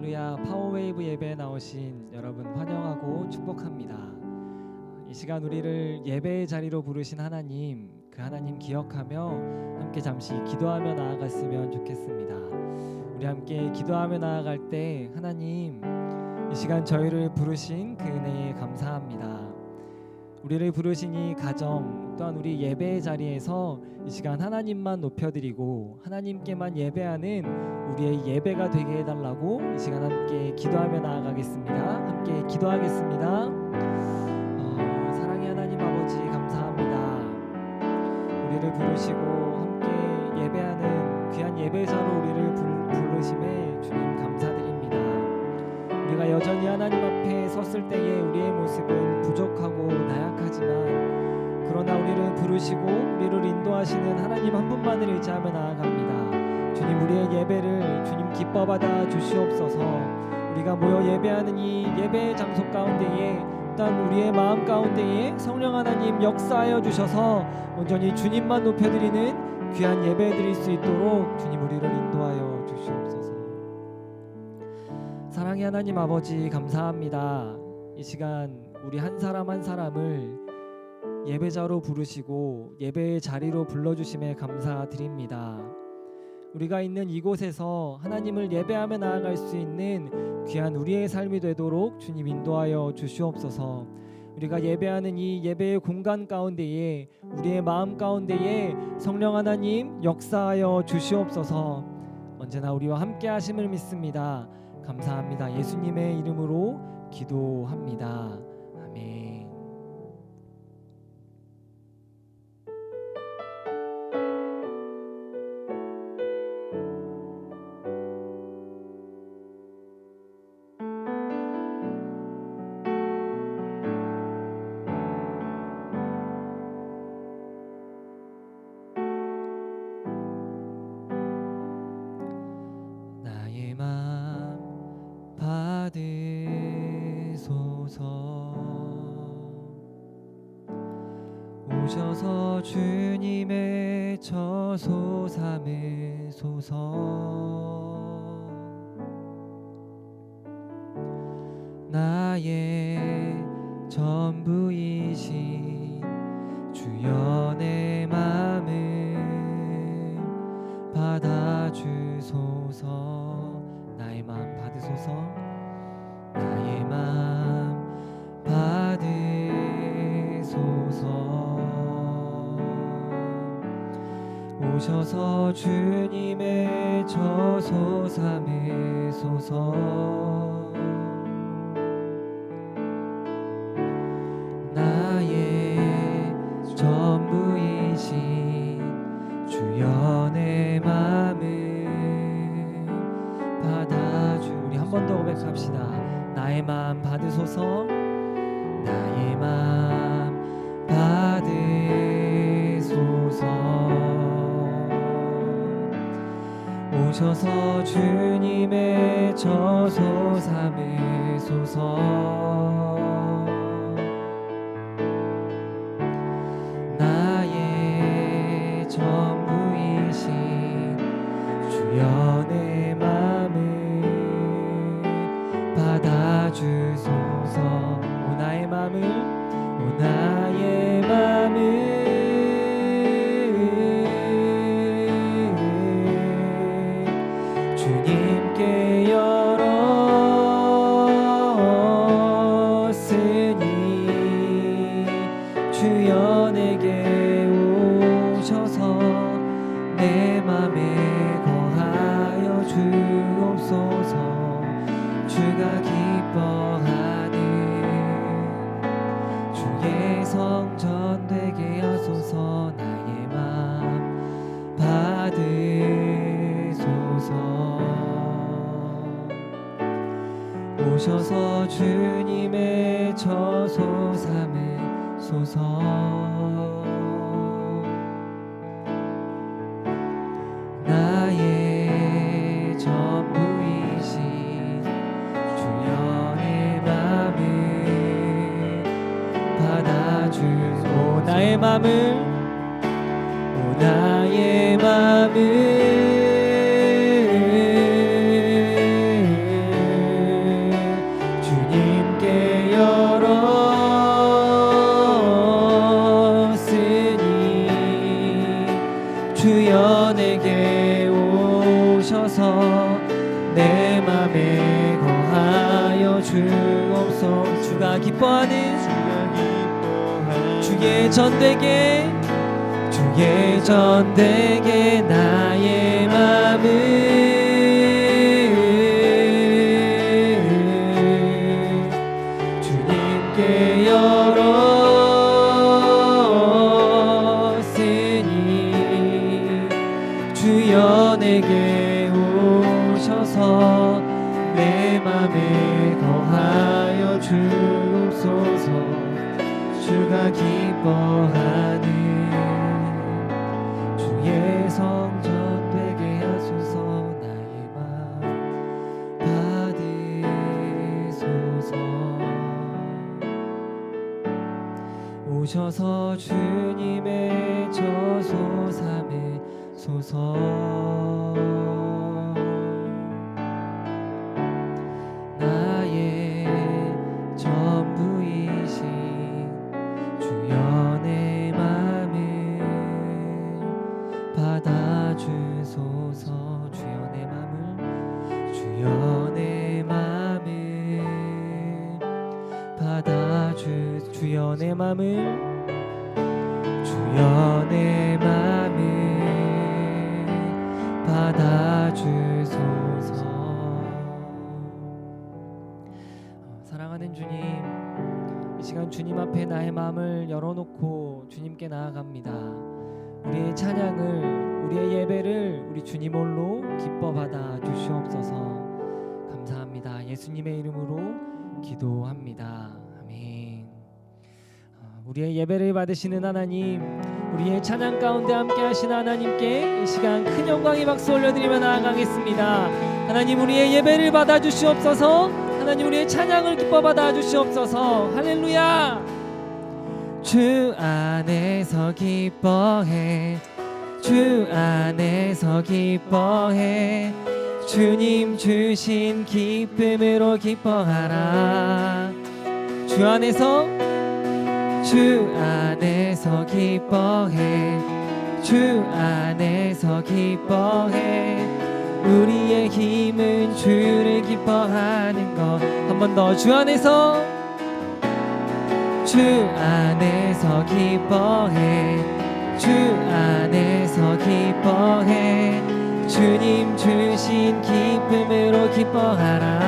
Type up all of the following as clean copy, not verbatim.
할렐루야. 파워웨이브 예배에 나오신 여러분 환영하고 축복합니다. 이 시간 우리를 예배의 자리로 부르신 하나님, 그 하나님 기억하며 함께 잠시 기도하며 나아갔으면 좋겠습니다. 우리 함께 기도하며 나아갈 때 하나님, 이 시간 저희를 부르신 그 은혜에 감사합니다. 우리를 부르신 이 가정 또한 우리 예배의 자리에서 이 시간 하나님만 높여드리고 하나님께만 예배하는 우리의 예배가 되게 해달라고 이 시간 함께 기도하며 나아가겠습니다. 함께 기도하겠습니다. 사랑의 하나님 아버지 감사합니다. 우리를 부르시고 함께 예배하는 귀한 예배자로 우리를 부르심에 주님 감사드립니다. 우리가 여전히 하나님 앞에 섰을 때에 우리의 모습은 부족하고 나약하지만 그러나 우리를 부르시고 우리를 인도하시는 하나님 한 분만을 의지하며 나아갑니다. 주님, 우리의 예배를 주님 기뻐받아 주시옵소서. 우리가 모여 예배하는 이 예배의 장소 가운데에 또한 우리의 마음 가운데에 성령 하나님 역사하여 주셔서 온전히 주님만 높여드리는 귀한 예배 드릴 수 있도록 주님 우리를 인도하여 주시옵소서. 사랑의 하나님 아버지 감사합니다. 이 시간 우리 한 사람 한 사람을 예배자로 부르시고 예배의 자리로 불러주심에 감사드립니다. 우리가 있는 이곳에서 하나님을 예배하며 나아갈 수 있는 귀한 우리의 삶이 되도록 주님 인도하여 주시옵소서. 우리가 예배하는 이 예배의 공간 가운데에 우리의 마음 가운데에 성령 하나님 역사하여 주시옵소서. 언제나 우리와 함께 하심을 믿습니다. 감사합니다. 예수님의 이름으로 기도합니다. 아멘. 나의 맘 받으소서. 오셔서 주님의 처소 삼으소서. 나의 전부이신 주여 내 맘을 받아주소서. 나의 마음 받으소서. 나의 마음 받으소서. 오셔서 주님의 처소 삼으소서. 나의 전부이신 주여 내 맘을 받아주. 우리 한 번 더 고백합시다. 나의 마음 받으소서. 나의 마음 받으소서. 오셔서 주님의 처소 삼으소서. 나의 전부이신 주여 내 맘을 받아주소서. 오 나의 맘을, 오 나의 맘을 주님께 열었으니 주여 내게 오셔서 내 맘에 거하여 주옵소서. 주가 기뻐하는 주의 성전 되게 하소서. 나의 맘 받으소서. 오셔서 주님의 처소 삼으소서. 나의 전부이신 주여 내 맘을 받아주소. 나의 맘을, 오 나의 맘을 주여 내게 오셔서 내 맘에 거하여 주옵소서. 주가 기뻐하는 주의 전되게 나의 맘을 주님께 열었으니 주여 내게 오셔서 내 맘에 거하여 주옵소서. 주가 기뻐하는 주의 성전 되게 하소서. 나의 맘 받으소서. 오셔서 주님의 저소 삼으소서. 나의 전부이신 주여 내 맘을 받아주소서. 주여 내 맘을 주여 내 맘을 주여 내 맘을 주여 내 맘을 받아주소서. 사랑하는 주님, 이 시간 주님 앞에 나의 마음을 열어놓고 주님께 나아갑니다. 우리의 찬양을, 우리의 예배를 우리 주님 홀로 기뻐 받아 주시옵소서. 감사합니다. 예수님의 이름으로 기도합니다. 아멘. 우리의 예배를 받으시는 하나님, 우리의 찬양 가운데 함께 하시는 하나님께 이 시간 큰 영광의 박수 올려드리며 나아가겠습니다. 하나님, 우리의 예배를 받아 주시옵소서. 하나님, 우리의 찬양을 기뻐 받아 주시옵소서. 할렐루야. 주 안에서 기뻐해, 주 안에서 기뻐해, 주님 주신 기쁨으로 기뻐하라. 주 안에서 기뻐해, 주 안에서 기뻐해. 우리의 힘은 주를 기뻐하는 것. 한 번 더. 주 안에서 기뻐해, 주 안에서 기뻐해. 주님 주신 기쁨으로 기뻐하라.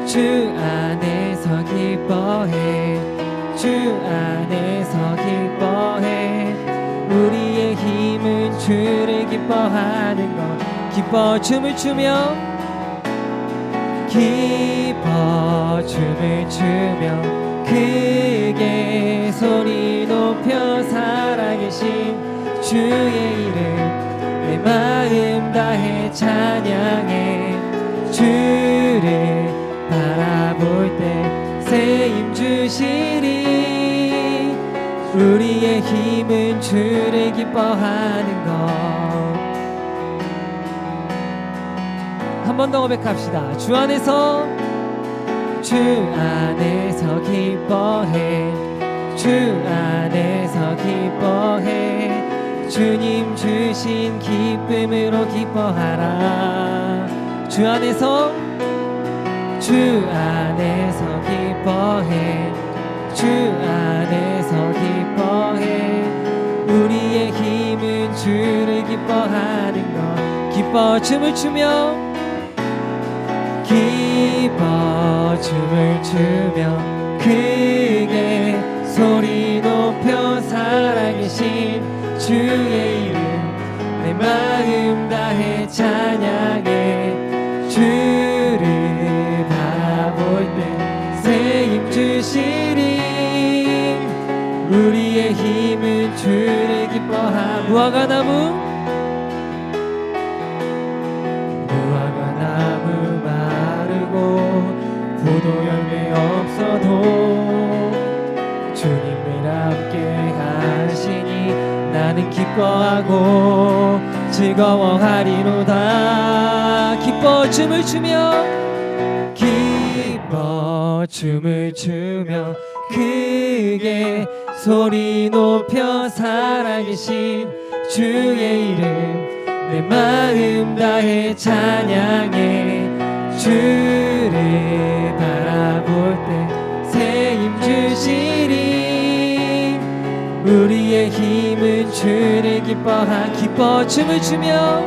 주 안에서 기뻐해, 주 안에서 기뻐해. 우리의 힘은 주를 기뻐하는 것. 기뻐 춤을 추며, 기뻐 춤을 추며 크게 소리 높여 살아계신 주의 이름 내 마음 다해 찬양해. 주를 바라볼 때 새 힘 주시리. 우리의 힘은 주를 기뻐하는 것. 한 번 더 고백합시다. 주 안에서 기뻐해, 주 안에서 기뻐해. 주님 주신 기쁨으로 기뻐하라. 주 안에서 기뻐해, 주 안에서 기뻐해. 우리의 힘은 주를 기뻐하는 것. 기뻐 춤을 추며, 기뻐 춤을 추며 크게 소리 높여 살아계신 주의 이름 내 마음 다해 찬양해. 주를 바라볼 때 새 힘 주시리. 우리의 힘은 주를 기뻐하. 무화과나무 포도 열매 없어도 주님을 함께 하시니 나는 기뻐하고 즐거워하리로다. 기뻐 춤을 추며, 기뻐 춤을 추며 크게 소리 높여 살아계신 주의 이름 내 마음 다해 찬양해. 주를 바라볼 때 새 힘 주시리. 우리의 힘은 주를 기뻐 춤을 추며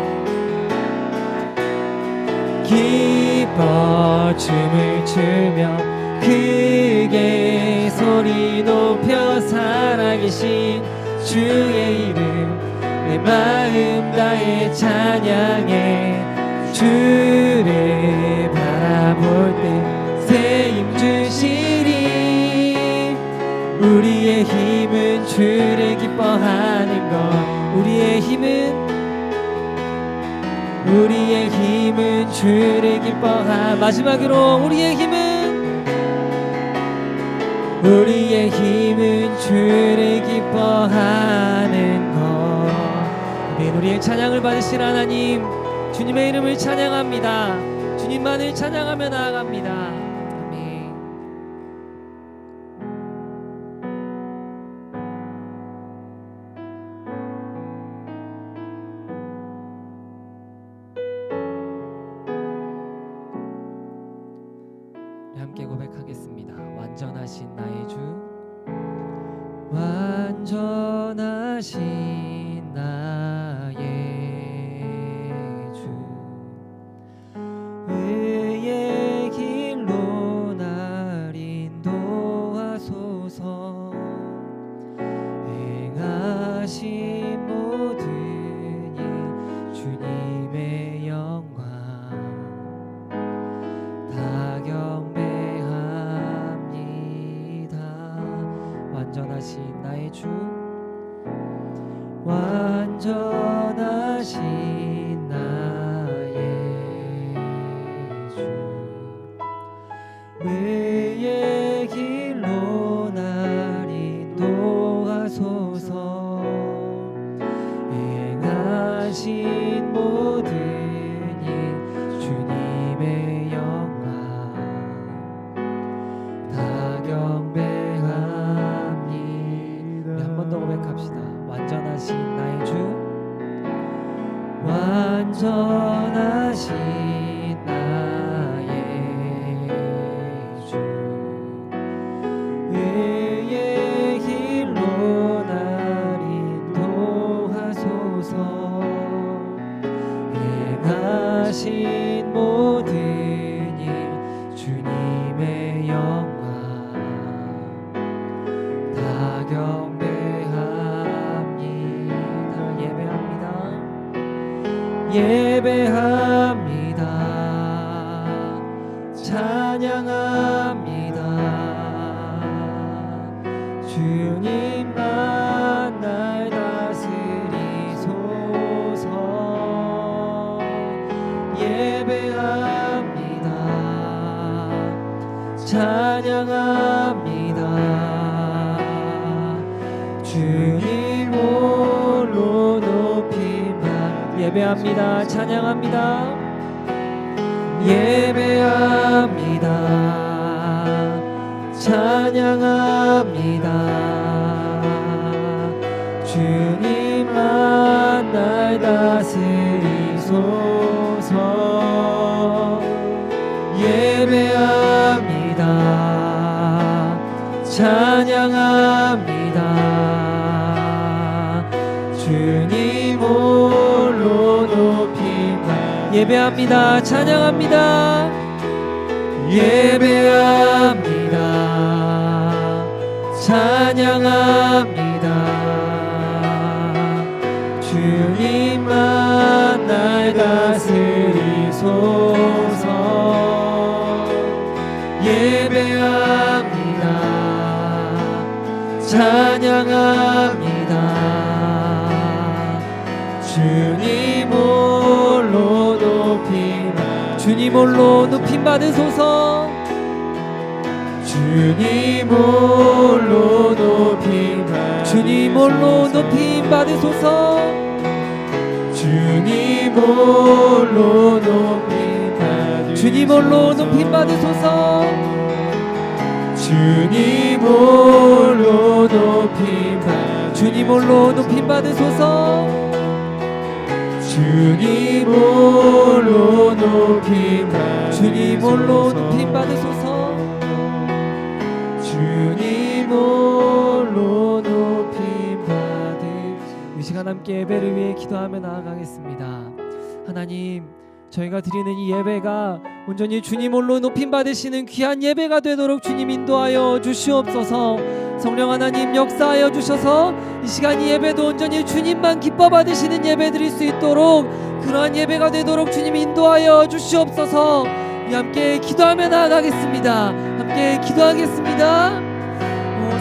기뻐 춤을 추며 크게 소리 높여 살아계신 주의 이름 내 마음 다해 찬양해. 주를 바라볼 때 새 힘 주시리. 우리의 힘은 주를 기뻐하는 것. 우리의 힘은 주를 마지막으로 우리의 힘은 주를 기뻐하는 것. 아멘. 우리의 찬양을 받으실 하나님, 주님의 이름을 찬양합니다. 주님만을 찬양하며 나아갑니다. 아멘. 함께 고백하겠습니다. 완전하신 나의 주, 완전하신 나의 주, 의의 길로 날 인도하소서. 행하신 모든 일 주님의 영광 다 경배합니다. 완전하신 나의 주, 완전하신 나의 주, 의의 길로 날 인도하소서. 행하신 모든 일 주님의 영광 다 경배합니다. 한 번 더 고백합시다. 완전하신 나의 주, 완전하신 나의 주, 의의 길로 날 인도하소서. 행하신 모든 일 주님의 영광 다 경배합니다. 예배합니다. 찬양합니다. 주님만 날 다스리소서. 예배합니다. 찬양합니다. 주님 홀로 높임받. 예배합니다. 찬양합니다. 예배합니다. 찬양합니다. 주님만 날 다스리소서. 예배합니다. 찬양합니다. 주님 홀로 높임받. 예배합니다. 찬양합니다. 예배합니다. 찬양합니다. 주님만 날 다스리소서. 예배합니다. 찬양합니다. 주님 홀로 높임받. 주님 홀로 높임받으소서. 주님 홀로 높임받. 주님 홀로 높임받으소서. 주님 홀로 높임받. 주님 홀로 높임받으소서. 주님 홀로 주님 홀로 높임 받으소서. 주님 홀로 높임 받으소서. 주님 홀로 높임 받으소서. 이 시간 함께 예배를 위해 기도하며 나아가겠습니다. 하나님, 저희가 드리는 이 예배가 온전히 주님 홀로 높임 받으시는 귀한 예배가 되도록 주님 인도하여 주시옵소서. 성령 하나님 역사하여 주셔서 이 시간 이 예배도 온전히 주님만 기뻐 받으시는 예배 드릴 수 있도록 그러한 예배가 되도록 주님 인도하여 주시옵소서. 우리 함께 기도하며 나아가겠습니다. 함께 기도하겠습니다.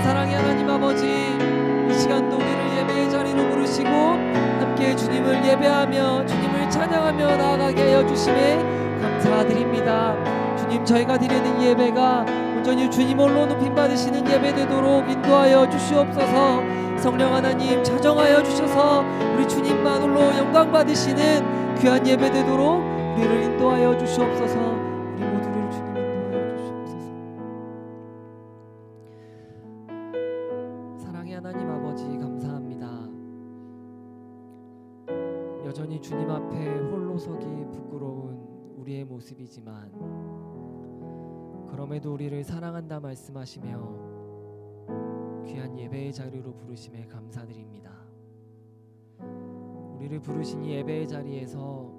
사랑의 하나님 아버지, 이 시간도 우리를 예배의 자리로 부르시고 함께 주님을 예배하며 주님을 찬양하며 나아가게 하여 주심에 감사드립니다. 주님, 저희가 드리는 예배가 온전히 주님 홀로 높임 받으시는 예배 되도록 인도하여 주시옵소서. 성령 하나님 자정하여 주셔서 우리 주님만 홀로 영광 받으시는 귀한 예배 되도록 우리를 인도하여 주시옵소서. 우리 모두를 주님 인도하여 주시옵소서. 사랑의 하나님 아버지, 감사합니다. 여전히 주님 앞에 홀로 서기 부끄러운 우리의 모습이지만 그럼에도 우리를 사랑한다 말씀하시며 귀한 예배의 자리로 부르심에 감사드립니다. 우리를 부르신 이 예배의 자리에서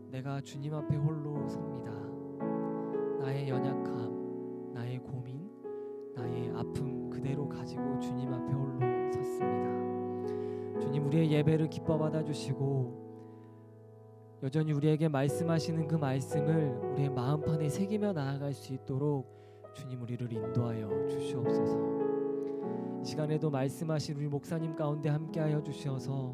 내가 주님 앞에 홀로 섭니다. 나의 연약함, 나의 고민, 나의 아픔 그대로 가지고 주님 앞에 홀로 섰습니다. 주님, 우리의 예배를 기뻐 받아주시고 여전히 우리에게 말씀하시는 그 말씀을 우리의 마음판에 새기며 나아갈 수 있도록 주님 우리를 인도하여 주시옵소서. 이 시간에도 말씀하신 우리 목사님 가운데 함께하여 주셔서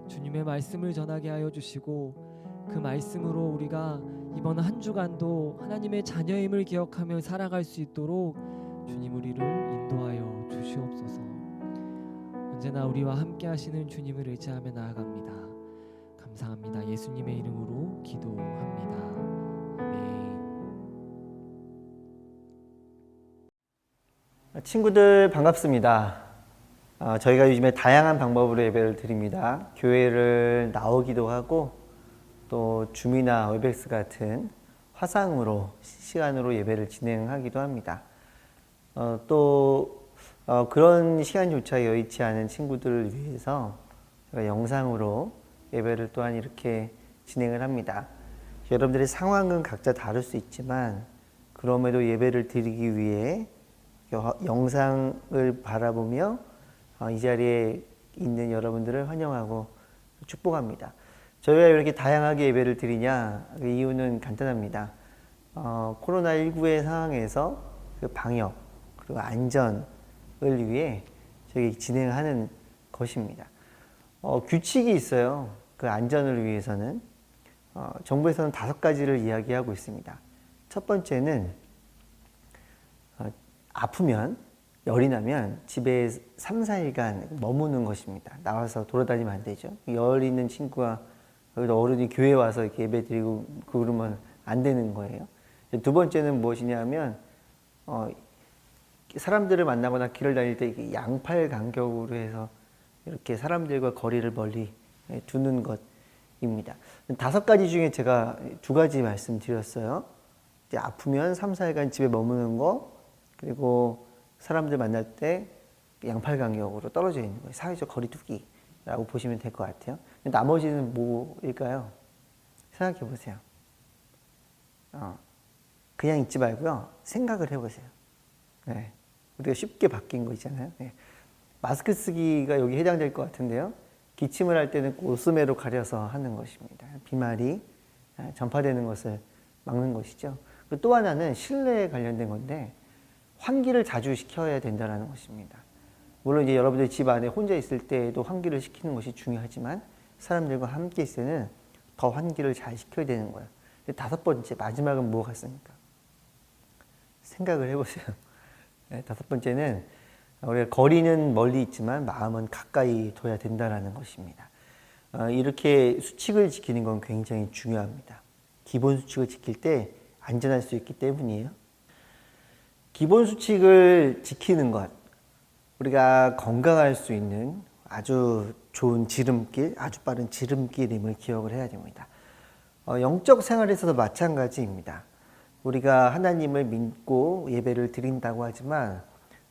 주님의 말씀을 전하게 하여 주시고 그 말씀으로 우리가 이번 한 주간도 하나님의 자녀임을 기억하며 살아갈 수 있도록 주님 우리를 인도하여 주시옵소서. 언제나 우리와 함께하시는 주님을 의지하며 나아갑니다. 감사합니다. 예수님의 이름으로 기도합니다. 아멘. 친구들 반갑습니다. 저희가 요즘에 다양한 방법으로 예배를 드립니다. 교회를 나오기도 하고 또 줌이나 웨백스 같은 화상으로 시간으로 예배를 진행하기도 합니다. 그런 시간조차 여의치 않은 친구들을 위해서 제가 영상으로 예배를 또한 이렇게 진행을 합니다. 여러분들의 상황은 각자 다를 수 있지만 그럼에도 예배를 드리기 위해 영상을 바라보며 이 자리에 있는 여러분들을 환영하고 축복합니다. 저희가 이렇게 다양하게 예배를 드리냐? 그 이유는 간단합니다. 코로나19의 상황에서 그 방역 그리고 안전을 위해 저희 진행하는 것입니다. 규칙이 있어요. 그 안전을 위해서는 정부에서는 5가지를 이야기하고 있습니다. 첫 번째는 아프면 열이 나면 집에 3, 4일간 머무는 것입니다. 나와서 돌아다니면 안 되죠. 열 있는 친구가 어른이 교회에 와서 이렇게 예배 드리고 그러면 안 되는 거예요. 두 번째는 무엇이냐면 사람들을 만나거나 길을 다닐 때 양팔 간격으로 해서 이렇게 사람들과 거리를 멀리 두는 것입니다. 5가지 중에 제가 2가지 말씀드렸어요. 이제 아프면 3, 4일간 집에 머무는 거, 그리고 사람들 만날 때 양팔 간격으로 떨어져 있는 거예요. 사회적 거리 두기라고 보시면 될 것 같아요. 나머지는 뭐일까요? 생각해 보세요. 그냥 있지 말고요. 생각을 해보세요. 네. 우리가 쉽게 바뀐 거 있잖아요. 네. 마스크 쓰기가 여기 해당될 것 같은데요. 기침을 할 때는 옷소매로 가려서 하는 것입니다. 비말이 전파되는 것을 막는 것이죠. 또 하나는 실내에 관련된 건데 환기를 자주 시켜야 된다는 것입니다. 물론 이제 여러분들 집 안에 혼자 있을 때에도 환기를 시키는 것이 중요하지만 사람들과 함께 있을 때는 더 환기를 잘 시켜야 되는 거예요. 5번째, 마지막은 뭐 같습니까? 생각을 해보세요. 5번째는 우리가 거리는 멀리 있지만 마음은 가까이 둬야 된다는 것입니다. 이렇게 수칙을 지키는 건 굉장히 중요합니다. 기본 수칙을 지킬 때 안전할 수 있기 때문이에요. 기본 수칙을 지키는 것, 우리가 건강할 수 있는 아주 좋은 지름길, 아주 빠른 지름길임을 기억을 해야 됩니다. 영적 생활에서도 마찬가지입니다. 우리가 하나님을 믿고 예배를 드린다고 하지만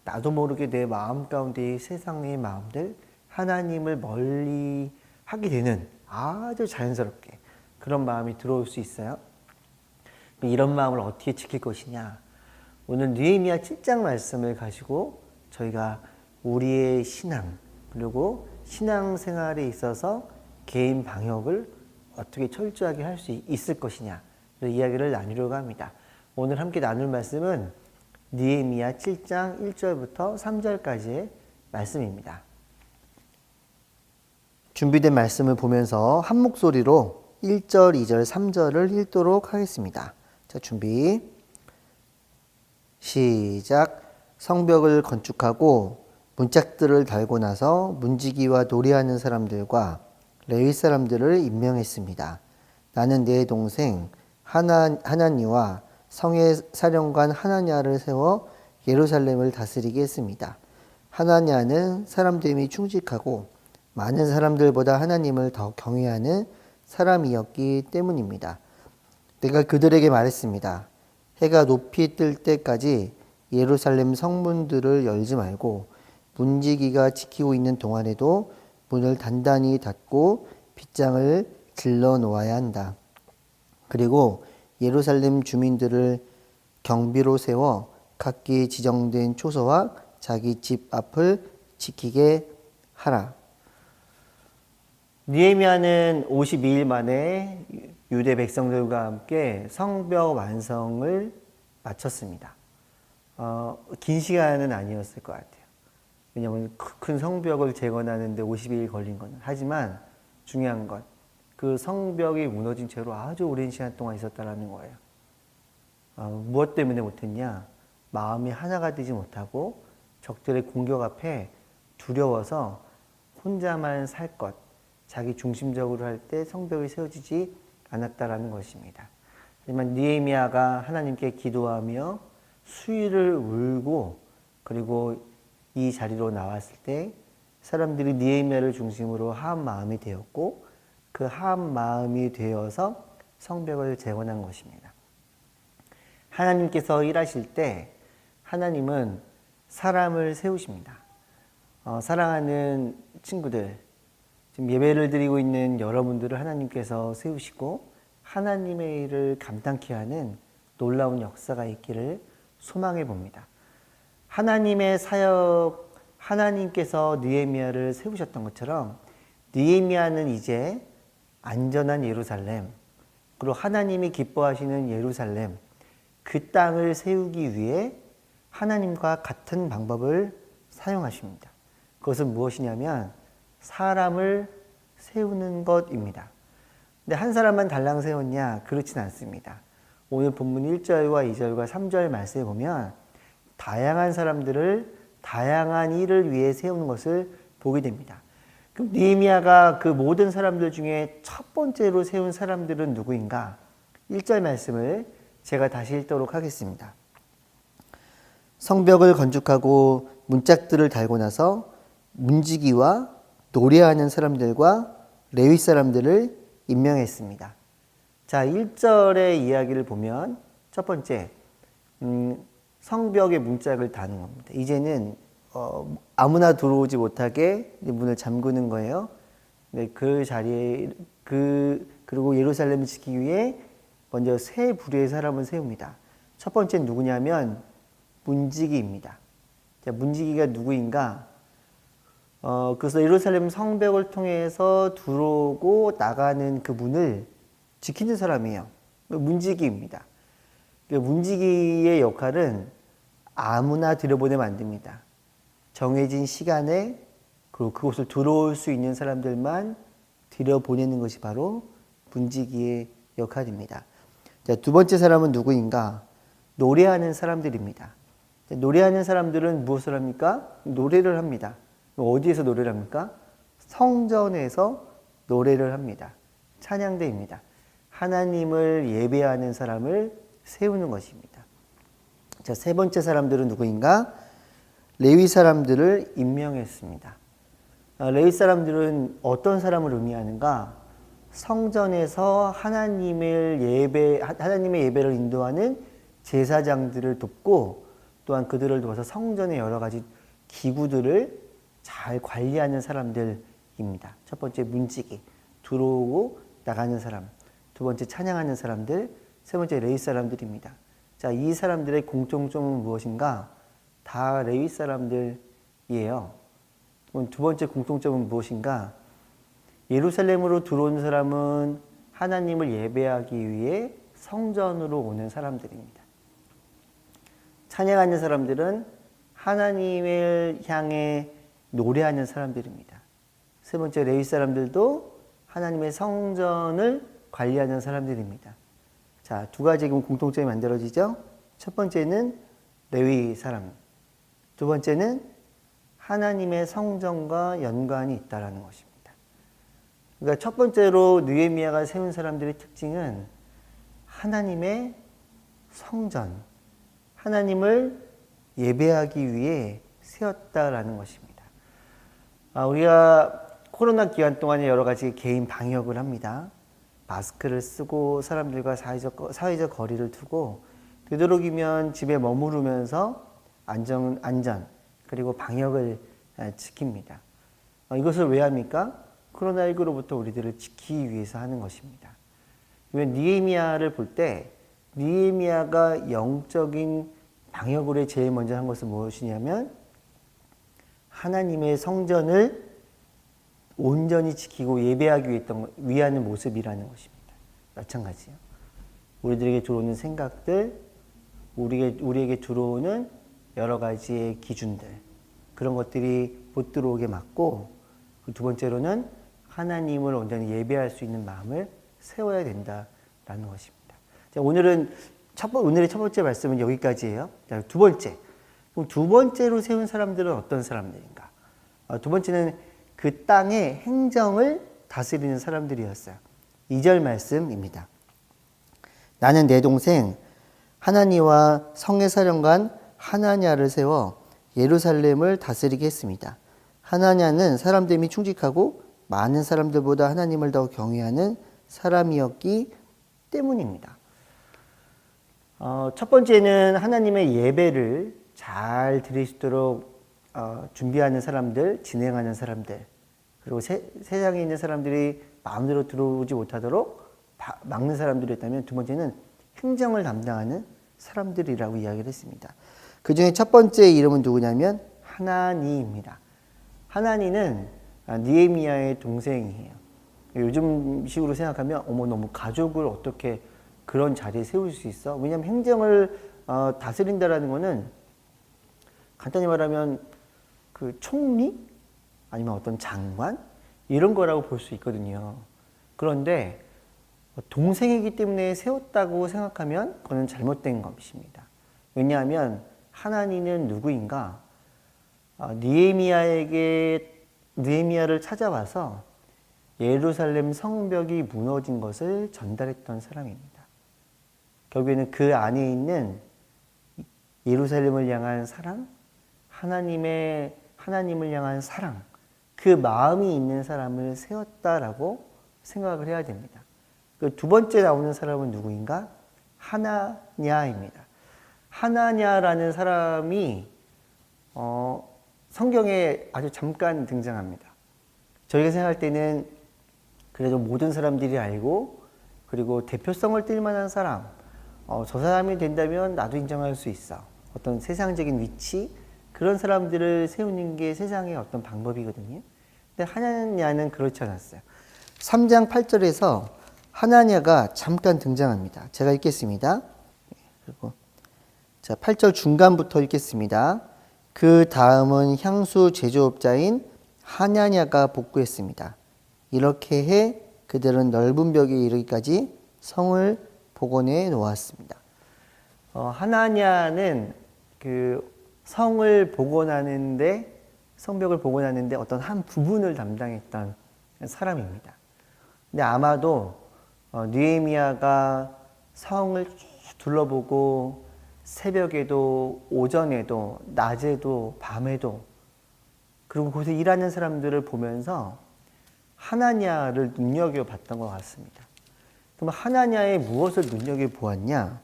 나도 모르게 내 마음 가운데 세상의 마음들, 하나님을 멀리 하게 되는 아주 자연스럽게 그런 마음이 들어올 수 있어요. 이런 마음을 어떻게 지킬 것이냐. 오늘 느헤미야 7장 말씀을 가지고 저희가 우리의 신앙 그리고 신앙생활에 있어서 개인 방역을 어떻게 철저하게 할 수 있을 것이냐 이야기를 나누려고 합니다. 오늘 함께 나눌 말씀은 느헤미야 7장 1절부터 3절까지의 말씀입니다. 준비된 말씀을 보면서 한 목소리로 1절, 2절, 3절을 읽도록 하겠습니다. 자, 준비. 시작. 성벽을 건축하고 문짝들을 달고 나서 문지기와 노래하는 사람들과 레위 사람들을 임명했습니다. 나는 내 동생 하나니와 성의 사령관 하나냐를 세워 예루살렘을 다스리게 했습니다. 하나냐는 사람됨이 충직하고 많은 사람들보다 하나님을 더 경외하는 사람이었기 때문입니다. 내가 그들에게 말했습니다. 해가 높이 뜰 때까지 예루살렘 성문들을 열지 말고 문지기가 지키고 있는 동안에도 문을 단단히 닫고 빗장을 질러 놓아야 한다. 그리고 예루살렘 주민들을 경비로 세워 각기 지정된 초소와 자기 집 앞을 지키게 하라. 느헤미야는 52일 만에 유대 백성들과 함께 성벽 완성을 마쳤습니다. 긴 시간은 아니었을 것 같아요. 왜냐하면 큰 성벽을 재건하는데 52일 걸린 거는. 하지만 중요한 건 그 성벽이 무너진 채로 아주 오랜 시간 동안 있었다는 거예요. 무엇 때문에 못했냐? 마음이 하나가 되지 못하고 적들의 공격 앞에 두려워서 혼자만 살 것, 자기 중심적으로 할 때 성벽이 세워지지 않았다라는 것입니다. 하지만 느헤미야가 하나님께 기도하며 수위를 울고 그리고 이 자리로 나왔을 때 사람들이 느헤미야를 중심으로 한 마음이 되었고 그 한 마음이 되어서 성벽을 재건한 것입니다. 하나님께서 일하실 때 하나님은 사람을 세우십니다. 사랑하는 친구들, 지금 예배를 드리고 있는 여러분들을 하나님께서 세우시고 하나님의 일을 감당케 하는 놀라운 역사가 있기를 소망해 봅니다. 하나님의 사역, 하나님께서 느헤미야를 세우셨던 것처럼 느헤미야는 이제 안전한 예루살렘, 그리고 하나님이 기뻐하시는 예루살렘, 그 땅을 세우기 위해 하나님과 같은 방법을 사용하십니다. 그것은 무엇이냐면 사람을 세우는 것입니다. 근데 한 사람만 달랑 세웠냐? 그렇진 않습니다. 오늘 본문 1절과 2절과 3절 말씀에 보면 다양한 사람들을 다양한 일을 위해 세우는 것을 보게 됩니다. 그럼 느헤미야가 그 모든 사람들 중에 첫 번째로 세운 사람들은 누구인가? 1절 말씀을 제가 다시 읽도록 하겠습니다. 성벽을 건축하고 문짝들을 달고 나서 문지기와 노래하는 사람들과 레위 사람들을 임명했습니다. 자, 1절의 이야기를 보면 첫 번째 성벽의 문짝을 다는 겁니다. 이제는 아무나 들어오지 못하게 문을 잠그는 거예요. 네, 그 자리에 그리고 예루살렘을 지키기 위해 먼저 세 부류의 사람을 세웁니다. 첫 번째는 누구냐면 문지기입니다. 자, 문지기가 누구인가? 그래서 예루살렘 성벽을 통해서 들어오고 나가는 그 문을 지키는 사람이에요. 문지기입니다. 문지기의 역할은 아무나 들여보내면 안 됩니다. 정해진 시간에 그리고 그곳을 들어올 수 있는 사람들만 들여보내는 것이 바로 문지기의 역할입니다. 자, 두 번째 사람은 누구인가? 노래하는 사람들입니다. 자, 노래하는 사람들은 무엇을 합니까? 노래를 합니다. 어디에서 노래를 합니까? 성전에서 노래를 합니다. 찬양대입니다. 하나님을 예배하는 사람을 세우는 것입니다. 자, 세 번째 사람들은 누구인가? 레위 사람들을 임명했습니다. 레위 사람들은 어떤 사람을 의미하는가? 성전에서 하나님의 예배를 인도하는 제사장들을 돕고 또한 그들을 도와서 성전의 여러 가지 기구들을 잘 관리하는 사람들입니다. 첫 번째 문지기, 들어오고 나가는 사람. 두 번째 찬양하는 사람들. 세 번째 레위 사람들입니다. 자, 이 사람들의 공통점은 무엇인가? 다 레위 사람들이에요. 그럼 두 번째 공통점은 무엇인가? 예루살렘으로 들어온 사람은 하나님을 예배하기 위해 성전으로 오는 사람들입니다. 찬양하는 사람들은 하나님을 향해 노래하는 사람들입니다. 세 번째 레위 사람들도 하나님의 성전을 관리하는 사람들입니다. 자, 두 가지 공통점이 만들어지죠. 첫 번째는 레위 사람, 두 번째는 하나님의 성전과 연관이 있다라는 것입니다. 그러니까 첫 번째로 느헤미야가 세운 사람들의 특징은 하나님의 성전, 하나님을 예배하기 위해 세웠다라는 것입니다. 우리가 코로나 기간 동안에 여러 가지 개인 방역을 합니다. 마스크를 쓰고 사람들과 사회적 거리를 두고 되도록이면 집에 머무르면서 안전 그리고 방역을 지킵니다. 이것을 왜 합니까? 코로나19로부터 우리들을 지키기 위해서 하는 것입니다. 느헤미야를 볼 때 느헤미야가 영적인 방역으로 제일 먼저 한 것은 무엇이냐면 하나님의 성전을 온전히 지키고 예배하기 위하는 모습이라는 것입니다. 마찬가지예요. 우리들에게 들어오는 생각들, 우리에게 들어오는 여러 가지의 기준들, 그런 것들이 못 들어오게 막고, 두 번째로는 하나님을 온전히 예배할 수 있는 마음을 세워야 된다라는 것입니다. 자, 오늘의 첫 번째 말씀은 여기까지예요. 자, 두 번째. 그럼 두 번째로 세운 사람들은 어떤 사람들인가? 두 번째는 그 땅의 행정을 다스리는 사람들이었어요. 2절 말씀입니다. 나는 내 동생 하나니와 성의 사령관 하나냐를 세워 예루살렘을 다스리게 했습니다. 하나냐는 사람들 및 충직하고 많은 사람들보다 하나님을 더 경외하는 사람이었기 때문입니다. 첫 번째는 하나님의 예배를 잘 드릴 수 있도록 준비하는 사람들, 진행하는 사람들, 그리고 세상에 있는 사람들이 마음대로 들어오지 못하도록 막는 사람들이었다면, 두 번째는 행정을 담당하는 사람들이라고 이야기를 했습니다. 그 중에 첫 번째 이름은 누구냐면 하나니입니다. 하나니는 느헤미야의 동생이에요. 요즘 식으로 생각하면 너무 가족을 어떻게 그런 자리에 세울 수 있어? 왜냐하면 행정을 다스린다라는 것은 간단히 말하면 그 총리 아니면 어떤 장관 이런 거라고 볼 수 있거든요. 그런데 동생이기 때문에 세웠다고 생각하면 그건 잘못된 것입니다. 왜냐하면 하나니는 누구인가? 느헤미야를 찾아와서 예루살렘 성벽이 무너진 것을 전달했던 사람입니다. 결국에는 그 안에 있는 예루살렘을 향한 사랑, 하나님을 향한 사랑, 그 마음이 있는 사람을 세웠다라고 생각을 해야 됩니다. 그 두 번째 나오는 사람은 누구인가? 하나냐입니다. 하나냐라는 사람이 성경에 아주 잠깐 등장합니다. 저희가 생각할 때는 그래도 모든 사람들이 알고 그리고 대표성을 띌 만한 사람, 저 사람이 된다면 나도 인정할 수 있어. 어떤 세상적인 위치, 그런 사람들을 세우는 게 세상의 어떤 방법이거든요. 근데 하나냐는 그렇지 않았어요. 3장 8절에서 하나냐가 잠깐 등장합니다. 제가 읽겠습니다. 그리고 자, 8절 중간부터 읽겠습니다. 그 다음은 향수 제조업자인 하나냐가 복구했습니다. 이렇게 해 그들은 넓은 벽에 이르기까지 성을 복원해 놓았습니다. 하나냐는 그 성벽을 복원하는데 어떤 한 부분을 담당했던 사람입니다. 근데 아마도 느헤미야가 성을 둘러보고 새벽에도, 오전에도, 낮에도, 밤에도, 그리고 거기서 일하는 사람들을 보면서 하나냐를 눈여겨봤던 것 같습니다. 그럼 하나냐의 무엇을 눈여겨보았냐?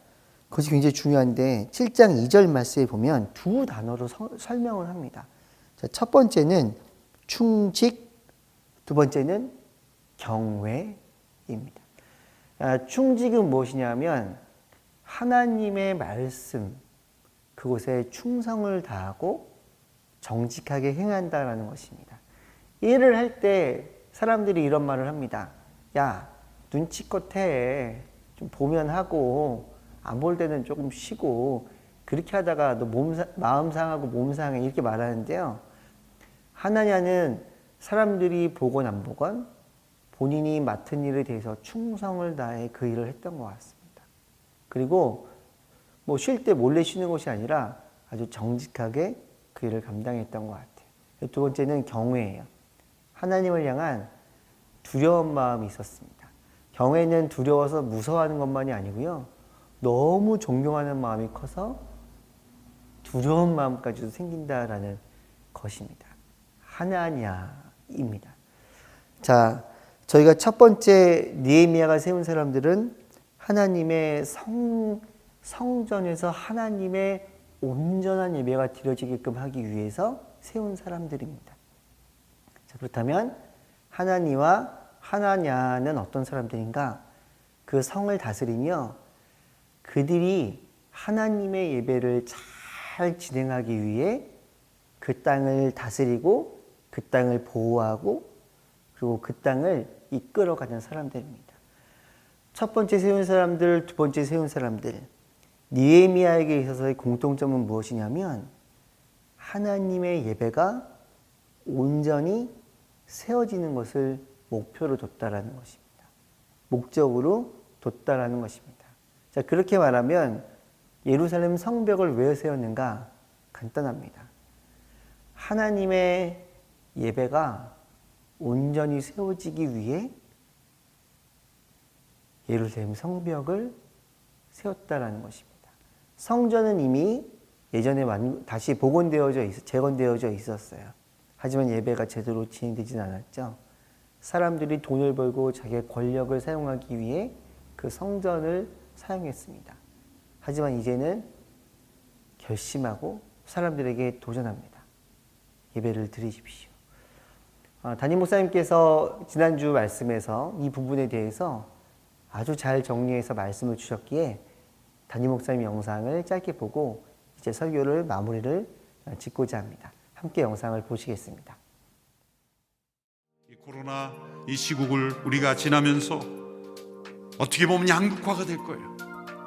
그것이 굉장히 중요한데 7장 2절 말씀에 보면 두 단어로 설명을 합니다. 자, 첫 번째는 충직, 두 번째는 경외입니다. 충직은 무엇이냐면 하나님의 말씀, 그곳에 충성을 다하고 정직하게 행한다라는 것입니다. 일을 할 때 사람들이 이런 말을 합니다. 야, 눈치껏 해. 좀 보면 하고 안 볼 때는 조금 쉬고 그렇게 하다가 너 마음 상하고 몸 상해 이렇게 말하는데요. 하나냐는 사람들이 보건 안 보건 본인이 맡은 일에 대해서 충성을 다해 그 일을 했던 것 같습니다. 그리고 뭐 쉴 때 몰래 쉬는 것이 아니라 아주 정직하게 그 일을 감당했던 것 같아요. 두 번째는 경외예요. 하나님을 향한 두려운 마음이 있었습니다. 경외는 두려워서 무서워하는 것만이 아니고요. 너무 존경하는 마음이 커서 두려운 마음까지도 생긴다라는 것입니다. 하나냐입니다. 자, 저희가 첫 번째 느헤미야가 세운 사람들은 하나님의 성전에서 하나님의 온전한 예배가 드려지게끔 하기 위해서 세운 사람들입니다. 자, 그렇다면 하나냐는 어떤 사람들인가? 그 성을 다스리며 그들이 하나님의 예배를 잘 진행하기 위해 그 땅을 다스리고 그 땅을 보호하고 그리고 그 땅을 이끌어가는 사람들입니다. 첫 번째 세운 사람들, 두 번째 세운 사람들, 느헤미야에게 있어서의 공통점은 무엇이냐면 하나님의 예배가 온전히 세워지는 것을 목표로 뒀다라는 것입니다. 목적으로 뒀다라는 것입니다. 자, 그렇게 말하면 예루살렘 성벽을 왜 세웠는가? 간단합니다. 하나님의 예배가 온전히 세워지기 위해 예루살렘 성벽을 세웠다라는 것입니다. 성전은 이미 예전에 다시 재건되어져 있었어요. 하지만 예배가 제대로 진행되지는 않았죠. 사람들이 돈을 벌고 자기의 권력을 사용하기 위해 그 성전을 사용했습니다. 하지만 이제는 결심하고 사람들에게 도전합니다. 예배를 드리십시오. 담임 목사님께서 지난주 말씀에서 이 부분에 대해서 아주 잘 정리해서 말씀을 주셨기에 담임 목사님 영상을 짧게 보고 이제 설교를 마무리를 짓고자 합니다. 함께 영상을 보시겠습니다. 이 코로나 이 시국을 우리가 지나면서 어떻게 보면 양극화가 될 거예요.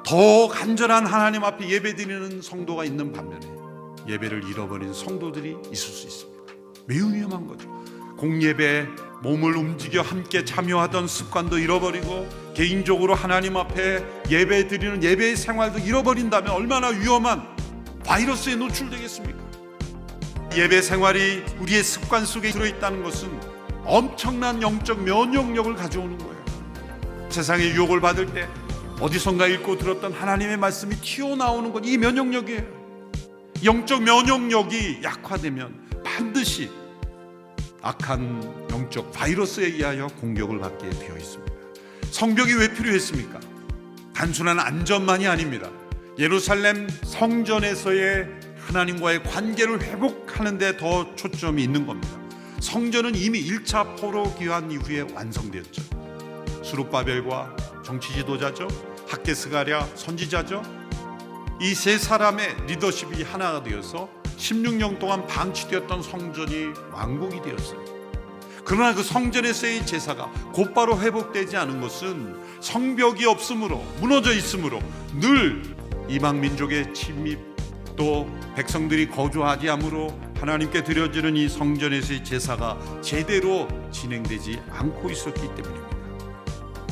더 간절한 하나님 앞에 예배드리는 성도가 있는 반면에 예배를 잃어버린 성도들이 있을 수 있습니다. 매우 위험한 거죠. 공예배, 몸을 움직여 함께 참여하던 습관도 잃어버리고 개인적으로 하나님 앞에 예배드리는 예배의 생활도 잃어버린다면 얼마나 위험한 바이러스에 노출되겠습니까? 예배 생활이 우리의 습관 속에 들어있다는 것은 엄청난 영적 면역력을 가져오는 거예요. 세상의 유혹을 받을 때 어디선가 읽고 들었던 하나님의 말씀이 튀어나오는 건 이 면역력이에요. 영적 면역력이 약화되면 반드시 악한 영적 바이러스에 의하여 공격을 받게 되어 있습니다. 성벽이 왜 필요했습니까? 단순한 안전만이 아닙니다. 예루살렘 성전에서의 하나님과의 관계를 회복하는 데 더 초점이 있는 겁니다. 성전은 이미 1차 포로 귀환 이후에 완성되었죠. 스룹바벨과 정치 지도자죠, 학개스가랴 선지자죠. 이 세 사람의 리더십이 하나가 되어서 16년 동안 방치되었던 성전이 완공이 되었어요. 그러나 그 성전에서의 제사가 곧바로 회복되지 않은 것은 성벽이 없으므로, 무너져 있으므로 늘 이방 민족의 침입, 또 백성들이 거주하지 않으므로 하나님께 드려지는 이 성전에서의 제사가 제대로 진행되지 않고 있었기 때문입니다.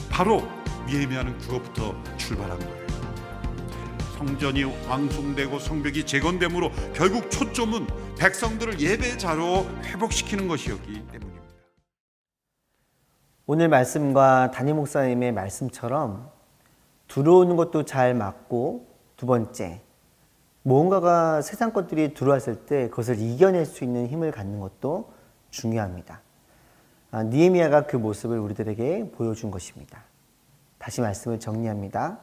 바로 느헤미야는 그것부터 출발한 거예요. 성전이 완성되고 성벽이 재건됨으로 결국 초점은 백성들을 예배자로 회복시키는 것이었기 때문입니다. 오늘 말씀과 담임 목사님의 말씀처럼 들어오는 것도 잘 막고, 두 번째 무언가가 세상 것들이 들어왔을 때 그것을 이겨낼 수 있는 힘을 갖는 것도 중요합니다. 느헤미야가 그 모습을 우리들에게 보여준 것입니다. 다시 말씀을 정리합니다.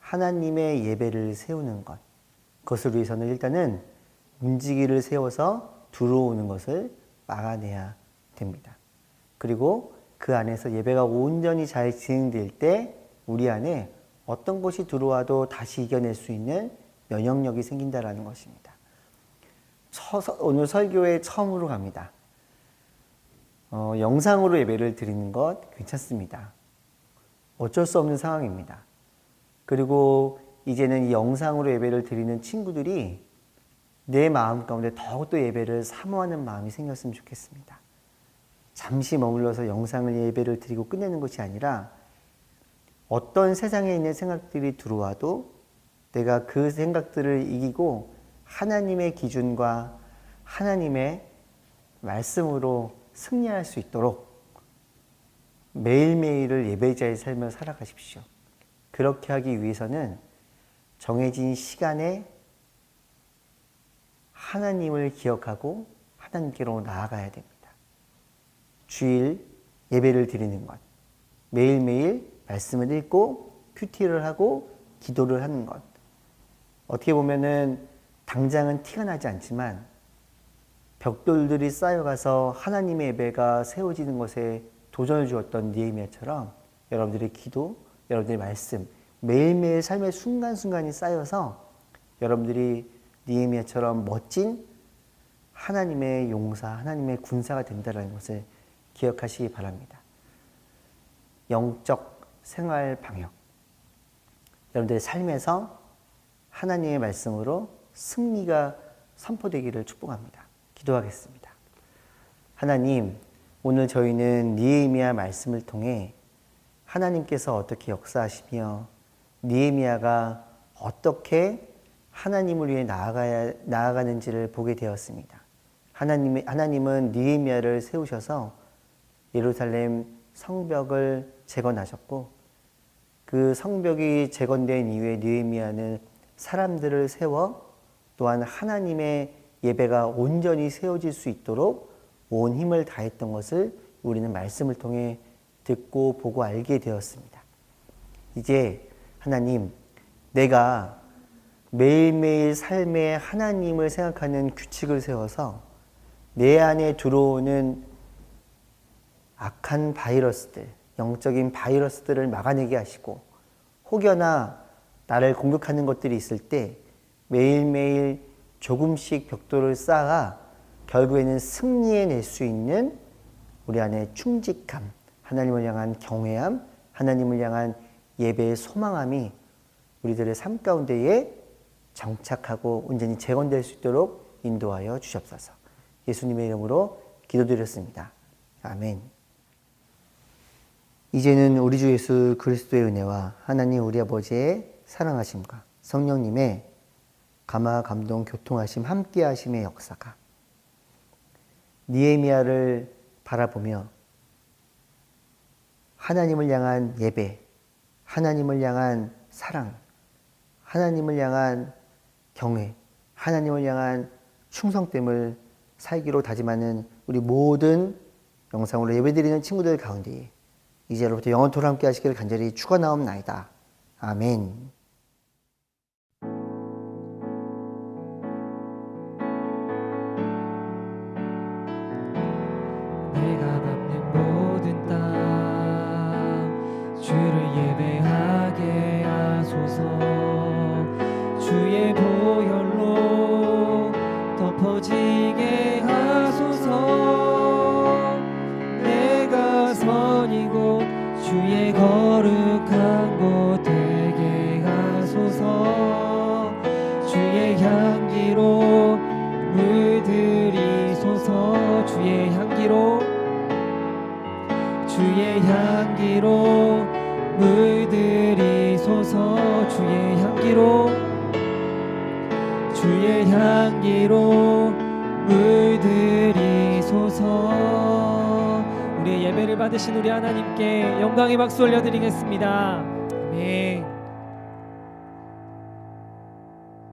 하나님의 예배를 세우는 것, 그것을 위해서는 일단은 문지기를 세워서 들어오는 것을 막아내야 됩니다. 그리고 그 안에서 예배가 온전히 잘 진행될 때 우리 안에 어떤 것이 들어와도 다시 이겨낼 수 있는 면역력이 생긴다라는 것입니다. 오늘 설교에 처음으로 갑니다. 영상으로 예배를 드리는 것 괜찮습니다. 어쩔 수 없는 상황입니다. 그리고 이제는 이 영상으로 예배를 드리는 친구들이 내 마음 가운데 더욱더 예배를 사모하는 마음이 생겼으면 좋겠습니다. 잠시 머물러서 영상을 예배를 드리고 끝내는 것이 아니라 어떤 세상에 있는 생각들이 들어와도 내가 그 생각들을 이기고 하나님의 기준과 하나님의 말씀으로 승리할 수 있도록 매일매일을 예배자의 삶을 살아가십시오. 그렇게 하기 위해서는 정해진 시간에 하나님을 기억하고 하나님께로 나아가야 됩니다. 주일 예배를 드리는 것, 매일매일 말씀을 읽고 큐티를 하고 기도를 하는 것. 어떻게 보면은 당장은 티가 나지 않지만 벽돌들이 쌓여가서 하나님의 예배가 세워지는 것에 도전을 주었던 느헤미야처럼 여러분들의 기도, 여러분들의 말씀, 매일매일 삶의 순간순간이 쌓여서 여러분들이 느헤미야처럼 멋진 하나님의 용사, 하나님의 군사가 된다는 것을 기억하시기 바랍니다. 영적 생활 방역. 여러분들의 삶에서 하나님의 말씀으로 승리가 선포되기를 축복합니다. 기도하겠습니다. 하나님, 오늘 저희는 느헤미야 말씀을 통해 하나님께서 어떻게 역사하시며 느헤미야가 어떻게 하나님을 위해 나아가는지를 보게 되었습니다. 하나님은 느헤미야를 세우셔서 예루살렘 성벽을 재건하셨고 그 성벽이 재건된 이후에 느헤미야는 사람들을 세워 또한 하나님의 예배가 온전히 세워질 수 있도록 온 힘을 다했던 것을 우리는 말씀을 통해 듣고 보고 알게 되었습니다. 이제 하나님, 내가 매일매일 삶에 하나님을 생각하는 규칙을 세워서 내 안에 들어오는 악한 바이러스들, 영적인 바이러스들을 막아내게 하시고 혹여나 나를 공격하는 것들이 있을 때 매일매일 조금씩 벽돌을 쌓아 결국에는 승리해낼 수 있는 우리 안에 충직함, 하나님을 향한 경외함, 하나님을 향한 예배의 소망함이 우리들의 삶 가운데에 정착하고 온전히 재건될 수 있도록 인도하여 주시옵소서. 예수님의 이름으로 기도드렸습니다. 아멘. 이제는 우리 주 예수 그리스도의 은혜와 하나님 우리 아버지의 사랑하심과 성령님의 감화 감동 교통하심 함께 하심의 역사가 느헤미야를 바라보며 하나님을 향한 예배, 하나님을 향한 사랑, 하나님을 향한 경외, 하나님을 향한 충성됨을 살기로 다짐하는 우리 모든 영상으로 예배드리는 친구들 가운데 이제로부터 영원토록 함께 하시기를 간절히 축원하옵나이다. 아멘. 내가 밟는 모든 땅 주를 예배하게 하소서. 주의 보혈로 덮어지게 하소서. 내가 선 이곳 주의 거룩한 곳 되게 하소서. 주의 향기로 물들이소서. 주의 향기로 물들이소서. 주의 향기로 물들이소서. 우리의 예배를 받으신 우리 하나님께 영광의 박수 올려드리겠습니다. 아멘.